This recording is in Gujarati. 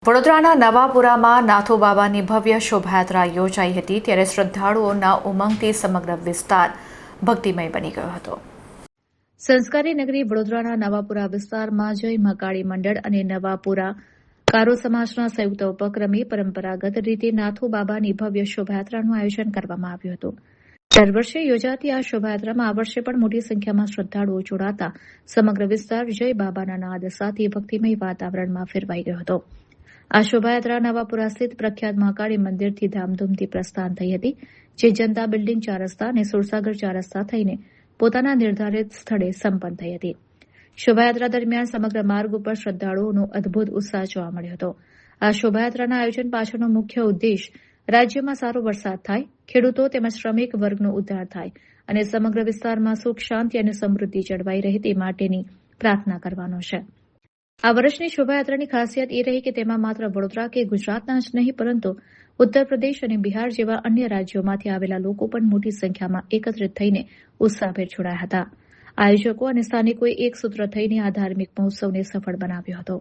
વડોદરાના નવાપુરામાં નાથોબાબાની ભવ્ય શોભાયાત્રા યોજાઈ હતી ત્યારે શ્રદ્ધાળુઓના ઉમંગથી સમગ્ર વિસ્તાર ભક્તિમય બની ગયો હતો. સંસ્કારી નગરી વડોદરાના નવાપુરા વિસ્તારમાં જય મહાકાળી મંડળ અને નવાપુરા કારો સમાજના સંયુક્ત ઉપક્રમે પરંપરાગત રીતે નાથોબાબાની ભવ્ય શોભાયાત્રાનું આયોજન કરવામાં આવ્યું હતું. દર વર્ષે યોજાતી આ શોભાયાત્રામાં આ વર્ષે પણ મોટી સંખ્યામાં શ્રદ્ધાળુઓ જોડાતા સમગ્ર વિસ્તાર જય બાબાના નાદ સાથે ભક્તિમય વાતાવરણમાં ફેરવાઈ ગયો હતો. આ શોભાયાત્રા નવાપુરા સ્થિત પ્રખ્યાત મહાકાળી મંદિરથી ધામધૂમથી પ્રસ્થાન થઈ હતી, જે જનતા બિલ્ડિંગ 4 રસ્તા અને સુરસાગર 4 રસ્તા થઈને પોતાના નિર્ધારિત સ્થળે સંપન્ન થઈ હતી. શોભાયાત્રા દરમિયાન સમગ્ર માર્ગ ઉપર શ્રદ્ધાળુઓનો અદભુત ઉત્સાહ જોવા મળ્યો હતો. આ શોભાયાત્રાના આયોજન પાછળનો મુખ્ય ઉદ્દેશ રાજ્યમાં સારો વરસાદ થાય, ખેડૂતો તેમજ શ્રમિક વર્ગનો ઉદ્ધાર થાય અને સમગ્ર વિસ્તારમાં સુખ, શાંતિ અને સમૃદ્ધિ જળવાઈ રહે તે માટેની પ્રાર્થના કરવાનો છે. આ વર્ષની શોભાયાત્રાની ખાસિયત એ રહી કે તેમાં માત્ર વડોદરા કે ગુજરાતના જ નહીં પરંતુ ઉત્તર પ્રદેશ અને બિહાર જેવા અન્ય રાજ્યોમાંથી આવેલા લોકો પણ મોટી સંખ્યામાં એકત્રિત થઈને ઉત્સાહભેર જોડાયા હતા. આયોજકો અને સ્થાનિકોએ એક સૂત્ર થઈને આ ધાર્મિક મહોત્સવને સફળ બનાવ્યો હતો.